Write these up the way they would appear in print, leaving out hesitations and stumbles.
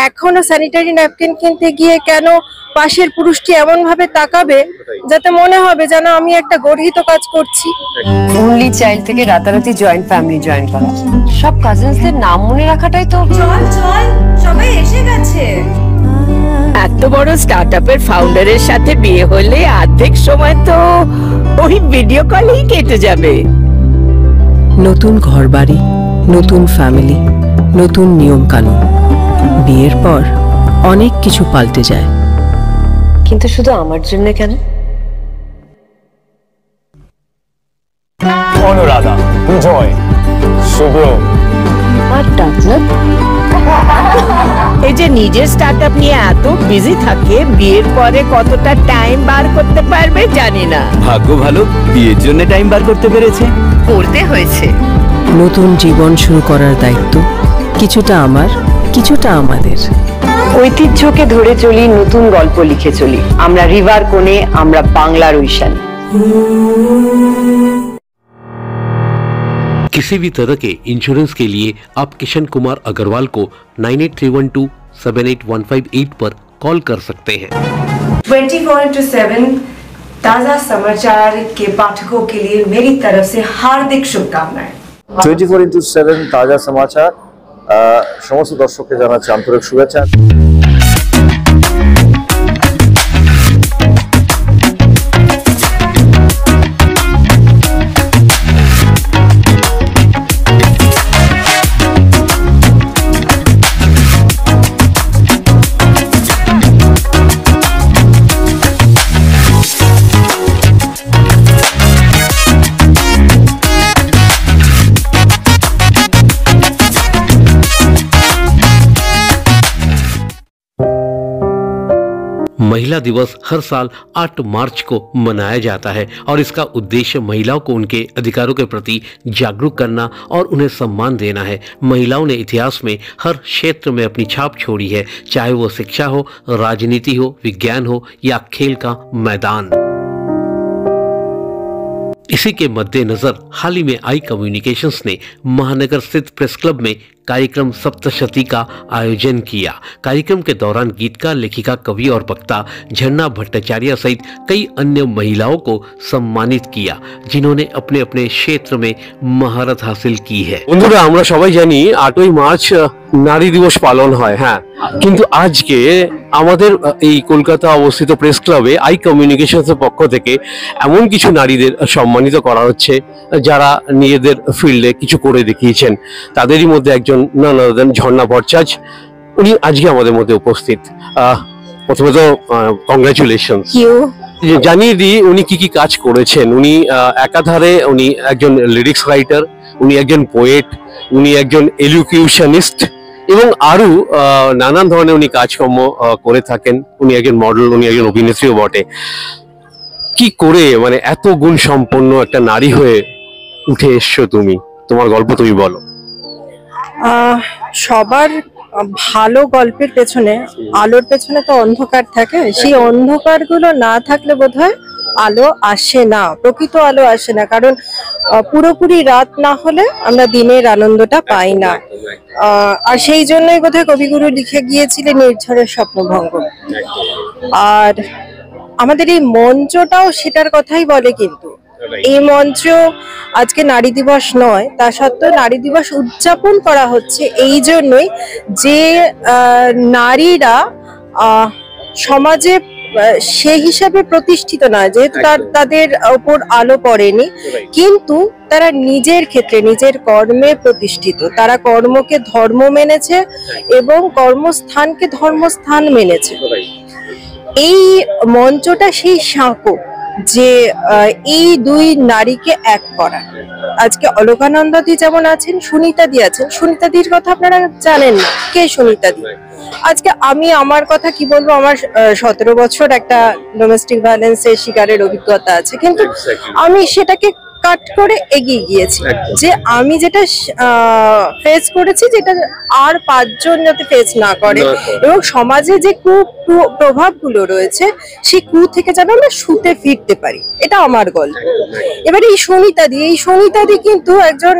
এখনো sanitary napkin কিনতে গিয়ে কেন পাশের পুরুষটি এমন ভাবে তাকাবে যাতে মনে হবে যেন আমি একটা গর্হিত কাজ করছি। অনলি চাইল্ড থেকে রাতারাতি জয়েন্ট ফ্যামিলি জয়েন করা, সব কাজিনসদের নাম মনে রাখাটাই তো। চল চল, সবাই এসে গেছে। এত বড় স্টার্টআপের ফাউন্ডারের সাথে বিয়ে হলে অর্ধেক সময় তো ওই ভিডিও কলেই কেটে যাবে। নতুন ঘরবাড়ি, নতুন ফ্যামিলি, নতুন নিয়ম কানুন। বিয়ের পর অনেক কিছু পাল্টে যায়, কিন্তু শুধু আমার জন্য কেন? অনুরাধা, জয়, শুভ্র আর ডাকলাম এই যে নিজের স্টার্টআপ নিয়ে এত বিজি থাকে, বিয়ের পরে কতটা টাইম বার করতে পারবে জানি না। ভাগ্য ভালো, বিয়ের জন্য টাইম বার করতে পেরেছে। করতে হয়েছে। নতুন জীবন শুরু করার দায়িত্ব কিছুটা আমার, কিছুটা আমাদের। ঐতিহ্যকে ধরে চলি, নতুন গল্প লিখে চলি। আমরা রিভার কোণে, আমরা বাংলার ঐশান। किसी भी तरह के इंश्योरेंस के लिए आप किशन कुमार अग्रवाल को 9831278158 पर कॉल कर सकते हैं। 24/7 ताजा समाचार के पाठकों के लिए मेरी तरफ से हार्दिक शुभकामनाएं। 24/7 ताजा समाचार समस्त दर्शक के जानाচ্ছি আন্তরিক শুভেচ্ছা। महिला दिवस हर साल 8 मार्च को मनाया जाता है और इसका उद्देश्य महिलाओं को उनके अधिकारों के प्रति जागरूक करना और उन्हें सम्मान देना है। महिलाओं ने इतिहास में हर क्षेत्र में अपनी छाप छोड़ी है, चाहे वो शिक्षा हो, राजनीति हो, विज्ञान हो या खेल का मैदान। इसी के मद्देनजर हाल ही में आई कम्युनिकेशंस ने महानगर स्थित प्रेस क्लब में कार्यक्रम सप्तशती का आयोजन किया। कार्यक्रम के दौरान गीतकार, लेखिका, कवि और वक्ता झरना भट्टाचार्य सहित कई अन्य महिलाओं को सम्मानित किया जिन्होंने अपने अपने क्षेत्र में महारत हासिल की है। বন্ধুরা, আমরা সবাই জানি 8ই মার্চ নারী দিবস পালন হয়, হ্যাঁ, কিন্তু আজকে আমাদের এই কলকাতা অবস্থিত প্রেস ক্লাবে আই কমিউনিকেশনসের পক্ষ থেকে এমন কিছু নারীদের সম্মানিত করা হচ্ছে যারা নিজেদের ফিল্ডে কিছু করে দেখিয়েছেন। তাদেরই মধ্যে একজন ঝর্ণা ভট্টাচার্য, উনি আজকে আমাদের মধ্যে উপস্থিত। প্রথমে তো কংগ্রাচুলেশন জানিয়ে দিই উনি কি কি কাজ করেছেন। উনি একাধারে উনি একজন লিরিক্স রাইটার, উনি একজন পোয়েট, উনি একজন এডুকেশনিস্ট এবং আরো নানান ধরনের উনি কাজকর্ম করে থাকেন। উনি একজন মডেল, উনি একজন অভিনেত্রীও বটে। কি করে মানে এত গুণ সম্পন্ন একটা নারী হয়ে উঠে এসছো তুমি? তোমার গল্প তুমি বলো। সবার ভালো গল্পের পেছনে, আলোর পেছনে তো অন্ধকার থাকে। সেই অন্ধকারগুলো না থাকলে বোধহয় আলো আসে না, প্রকৃত আলো আসে না। কারণ পুরোপুরি রাত না হলে আমরা দিনের আনন্দটা পাই না। আর সেই জন্যই বোধহয় কবিগুরু লিখে গিয়েছিলেন নির্ঝরের স্বপ্নভঙ্গ। আর আমাদের এই মঞ্চটাও সেটার কথাই বলে। কিন্তু এই মঞ্চ আজকে নারী দিবস নয়, তা সত্ত্বেও নারী দিবস উদযাপন করা হচ্ছে এই জন্যই যে নারীরা সমাজে সেই হিসাবে প্রতিষ্ঠিত নয়, যেহেতু তাদের ওপর আলো পড়েনি, কিন্তু তারা নিজের ক্ষেত্রে নিজের কর্মে প্রতিষ্ঠিত। তারা কর্মকে ধর্ম মেনেছে এবং কর্মস্থানকে ধর্মস্থান মেনেছে। এই মঞ্চটা সেই সাঁকো যে এই দুই নারীকে এক করা। আজকে অলকানন্দাদি যেমন আছেন, সুনিতাদি আছেন। সুনিতাদির কথা আপনারা জানেন না, কে সুনিতাদি? আজকে আমি আমার কথা কি বলবো, আমার 17 বছর একটা ডোমেস্টিক ভায়োলেন্সের শিকারের অভিজ্ঞতা আছে, কিন্তু আমি সেটাকে কাট করে এগিয়ে গিয়েছি, যে আমি যেটা ফেস করেছি যেটা আর 5 জন যাতে ফেস না করে, এবং সমাজে যে প্রভাবগুলো রয়েছে সেই থেকে যেন আমরা শুতে ফিরতে পারি, এটা আমার গল্প। এবারে এই সনিতাদি কিন্তু একজন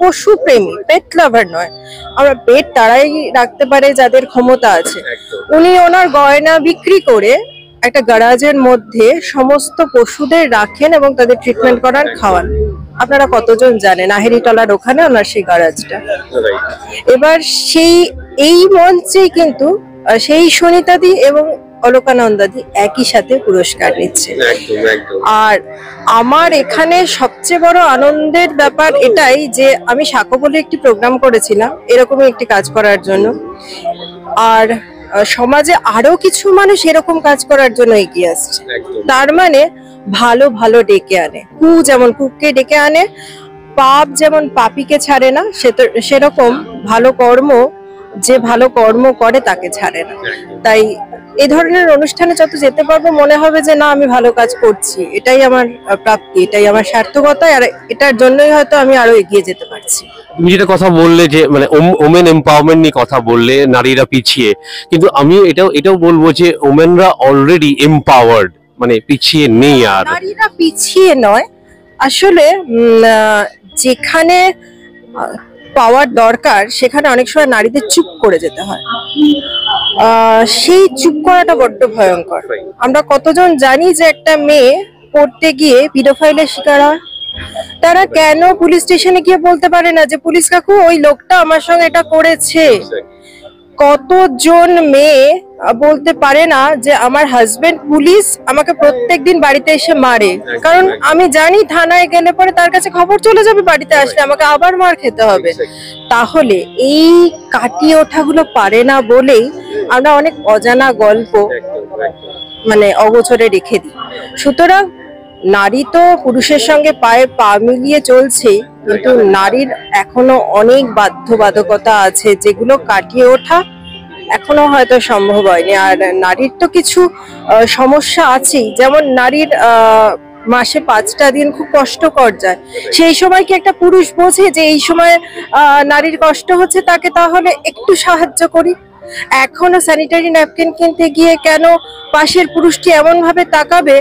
পশু প্রেমী, পেট লাভার নয়। আমরা পেট তারাই রাখতে পারে যাদের ক্ষমতা আছে। উনি ওনার গয়না বিক্রি করে একটা গ্যারাজের মধ্যে সমস্ত পশুদের রাখেন এবং তাদের ট্রিটমেন্ট করান, খাওয়ান। আপনারা কতজন জানেন আহেরিতলার ওখানে ওনার সেই গ্যারাজটা। এবার এই মঞ্চে কিন্তু সেই সনিতাদি এবং অলকানন্দাদি একই সাথে পুরস্কার নিচ্ছে। আর আমার এখানে সবচেয়ে বড় আনন্দের ব্যাপার এটাই যে আমি সাকো বলে একটি প্রোগ্রাম করেছিলাম এরকমই একটি কাজ করার জন্য, আর সমাজে আরো কিছু মানুষ এরকম কাজ করার জন্য এগিয়ে আসছে। তার মানে ভালো ভালো ডেকে আনে, যেমন কুককে ডেকে আনে, পাপ যেমন পাপীকে ছাড়ে না, সেরকম ভালো কর্ম যে ভালো কর্ম করে তাকে ছাড়ে না। তাই এই ধরনের অনুষ্ঠানে যত যেতে পারবো মনে হবে যে না আমি ভালো কাজ করছি, এটাই আমার প্রাপ্তি, এটাই আমার সার্থকতা, আর এটার জন্যই হয়তো আমি আরো এগিয়ে যেতে পারছি। তুমি যেটা কথা বললে যে মানে ওমেন এম্পাওয়ারমেন্ট নিয়ে কথা বললে, নারীরা পিছিয়ে, কিন্তু আমি এটাও বলবো যে ওমেনরা অলরেডি এম্পাওয়ার্ড, মানে পিছিয়ে নেই। আর নারীরা পিছিয়ে নয়, আসলে যেখানে পাওয়ার দরকার সেখানে অনেক সময় নারীদের চুপ করে যেতে হয়। সেই চুপ করাটা বড্ড ভয়ঙ্কর। আমরা কতজন জানি যে একটা মেয়ে পড়তে গিয়ে পিডোফাইলের শিকার হয়, তারা কেন পুলিশ স্টেশনে গিয়ে বলতে পারে না যে পুলিশ কাকু ওই লোকটা আমার সঙ্গে এটা করেছে? কতজন মেয়ে বলতে পারে না যে আমার হাজবেন্ড পুলিশ, আমাকে প্রত্যেকদিন বাড়িতে এসে মারে, কারণ আমি জানি থানায় গেলে পরে তার কাছে খবর চলে যাবে, বাড়িতে আসলে আমাকে আবার মার খেতে হবে। তাহলে এই কাটিয়ে ওঠাগুলো পারে না বলেই আমরা অনেক অজানা গল্প মানে অগোচরে রেখে দিই। সুতরাং নারী তো পুরুষের সঙ্গে পায়ে পা মিলিয়ে চলছে, কিন্তু নারীর এখনো অনেক বাধ্যবাধকতা আছে যেগুলো কাটিয়ে ওঠা এখনো হয়তো সম্ভব হয়নি। আর নারীর তো কিছু সমস্যা আছেই, যেমন নারীর মাসে 5টা দিন খুব কষ্টকর যায়। সেই সময় কি একটা পুরুষ বোঝে যে এই সময় নারীর কষ্ট হচ্ছে, তাকে তাহলে একটু সাহায্য করি? এখনো স্যানিটারি ন্যাপকিন কিনতে গিয়ে কেন পাশের পুরুষটি এমন ভাবে তাকাবে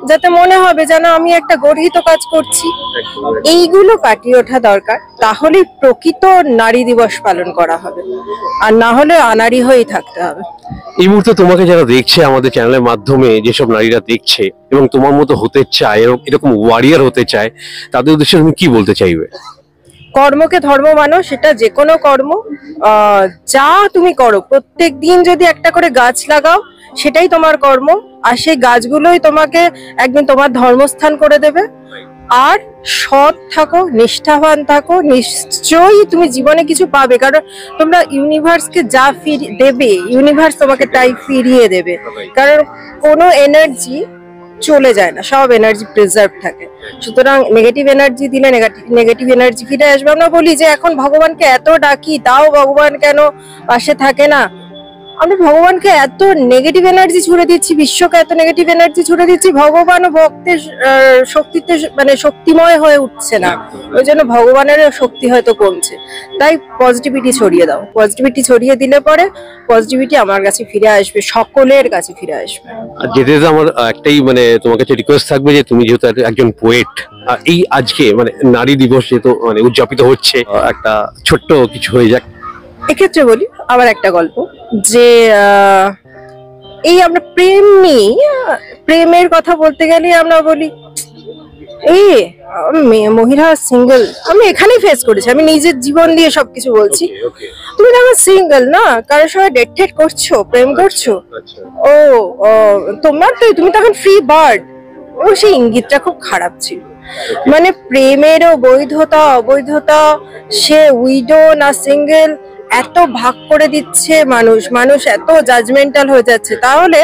যাতে মনে হবে যেন আমি একটা গর্হিত কাজ করছি? এইগুলো কাটিয়ে ওঠা দরকার, তাহলে প্রকৃত নারী দিবস পালন করা হবে, আর না হলে অনারী হয়েই থাকতে হবে। এই মুহূর্তে তোমাকে যারা দেখছে আমাদের চ্যানেলের মাধ্যমে, যেসব নারীরা দেখছে এবং তোমার মতো হতে চায়, এরকম ওয়ারিয়ার হতে চায়, তাদের উদ্দেশ্যে তুমি কি বলতে চাইবে? কর্মকে ধর্ম মানো, সেটা যে কোনো কর্ম যা তুমি করো, প্রত্যেক দিন যদি একটা করে গাছ লাগাও সেটাই তোমার কর্ম, আর সেই গাছগুলোই তোমাকে একদিন তোমার ধর্মস্থান করে দেবে। আর সৎ থাকো, নিষ্ঠাবান থাকো, নিশ্চয়ই তুমি জীবনে কিছু পাবে, কারণ তোমরা ইউনিভার্সকে যা দেবে ইউনিভার্স তোমাকে তাই ফিরিয়ে দেবে, কারণ কোনো এনার্জি চলে যায় না, সব এনার্জি প্রিজার্ভ থাকে। সুতরাং নেগেটিভ এনার্জি দিলে নেগেটিভ এনার্জি ফিরে আসবে। আমরা বলি যে এখন ভগবানকে এত ডাকি তাও ভগবান কেন পাশে থাকে না? আমরা ভগবানকে এত নেগেটিভ এনার্জি ছুড়ে দিচ্ছি, বিশ্বকে এত নেগেটিভ এনার্জি ছুড়ে দিচ্ছি, ভগবানও ভক্তের শক্তিতে মানে শক্তিময় হয়ে উঠছে না, ওই জন্য ভগবানের শক্তি হয়তো কমছে। তাই পজিটিভিটি ছড়িয়ে দাও, পজিটিভিটি ছড়িয়ে দিলে পরে পজিটিভিটি আমার কাছে ফিরে আসবে, সকলের কাছে ফিরে আসবে। আর যেতে আমার একটাই মানে তোমার কাছে রিকোয়েস্ট থাকবে যে তুমি যেহেতু একজন পোয়েট, এই আজকে মানে নারী দিবস যেহেতু মানে উদযাপিত হচ্ছে, একটা ছোট্ট কিছু হয়ে যাক। এক্ষেত্রে বলি আবার একটা গল্প, যে এই আমরা প্রেমের কথা বলতে গেলে আমরা বলি এই মহিলা সিঙ্গেল, আমি এখানেই ফেস করেছি, আমি নিজের জীবন দিয়ে সবকিছু বলছি। তুমি তো আমার সিঙ্গেল না, কারোর সঙ্গে ডেট করছো, প্রেম করছো, ও তুমি তো এখন ফ্রি বার্ড। ও সেই ইঙ্গিতটা খুব খারাপ ছিল। মানে প্রেমেরও বৈধতা অবৈধতা, সে উইডো না সিঙ্গেল, এত ভাগ করে দিচ্ছে মানুষ এত জাজমেন্টাল হয়ে যাচ্ছে। তাহলে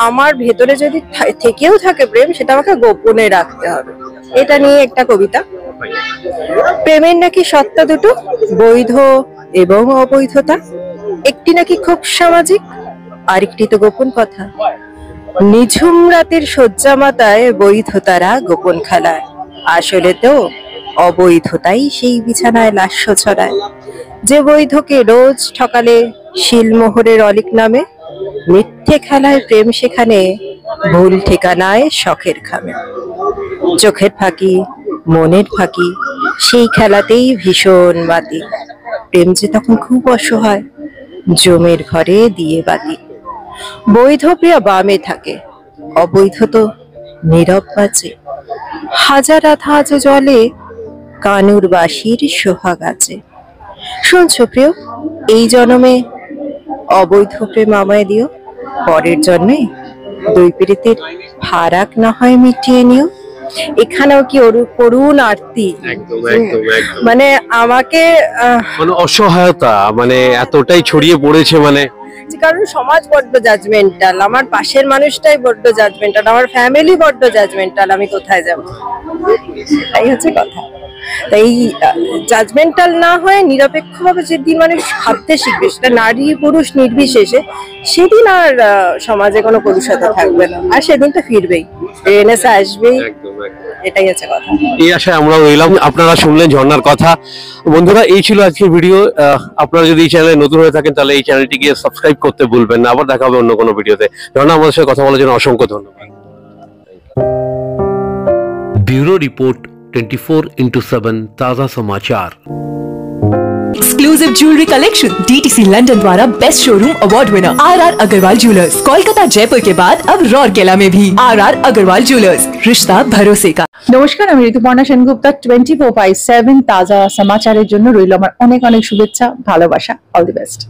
আমার ভেতরে যদি থেকেও থাকে প্রেম, সেটা আমাকে গোপনে রাখতে হবে। এটা নিয়ে একটা কবিতা। প্রেমের নাকি সত্তা দুটো, বৈধ এবং অবৈধতা, একটি নাকি খুব সামাজিক, আরেকটি তো গোপন কথা। নিঝুম রাতের শয্যামাতায় বৈধতারা গোপন খেলায়, আসলে তো অবৈধতাই সেই বিছানায় লাস্য ছড়ায়। যে বৈধকে রোজ ঠকালে শিলমোহরের অলিক নামে, মিথ্যে খেলায় প্রেম সেখানে, ভুল ঠিকানায় শখের খামে। চোখের ফাঁকি, মনের ফাঁকি, সেই খেলাতেই ভীষণ বাতি। প্রেম যে তখন খুব অসহায়, জমের ঘরে দিয়ে বাতি। বৈধ প্রিয়া বামে থাকে, অবৈধ তো নীরব বাজে। হাজার আধাজ জলে কানুর বাঁশির সোহাগ আছে। শুনছো প্রিয়, এই জন্মে অবৈধ প্রেম আমায় দিও, পরের জন্মে দুই পীড়িতের ফারাক না হয় মিটিয়ে নিও। এখানেও কি করুণ আরতি, মানে আমাকে মানে অসহায়তা মানে এতটাই ছড়িয়ে পড়েছে, মানে কারণ সমাজ বড্ড জাজমেন্টাল, আমার পাশের মানুষটাই বড্ড জাজমেন্টাল, আমার ফ্যামিলি বড্ড জাজমেন্টাল, আমি কোথায় যাব? তাই হচ্ছে কথা। তাই জাজমেন্টাল না হয়ে নিরপেক্ষভাবে যেদিন মানুষ ভাবতে শিখবে, সেটা নারী পুরুষ নির্বিশেষে, সেদিন আর সমাজে কোনো কলুষতা থাকবে না, আর সেদিনটা ফিরবেই, রেনেসা আসবেই। এটাই হচ্ছে কথা। এই আশায় আমরাও রইলাম। আপনারা শুনলেন ঝর্ণার কথা। বন্ধুরা, এই ছিল আজকের ভিডিও। আপনারা যদি এই চ্যানেলে নতুন হয়ে থাকেন তাহলে এই চ্যানেলটিকে সাবস্ক্রাইব করতে ভুলবেন না। আবার দেখা হবে অন্য কোনো ভিডিওতে। ঝর্ণা, আমাদের সাথে কথা বলার জন্য অসংখ্য ধন্যবাদ। ब्यूरो रिपोर्ट 24/7 ताज़ा समाचार। Exclusive jewellery collection DTC London द्वारा best showroom award winner RR Agarwal jewellers, Kolkata Jaipur के बाद अब रौरकेला में भी RR अग्रवाल ज्वेलर्स, रिश्ता भरोसे का। নমস্কার, আমি ঋতুপর্ণা সেনগুপ্তা। 24/7 তাজা সমাচারের জন্য রইল আমার অনেক অনেক শুভেচ্ছা, ভালোবাসা। All the best.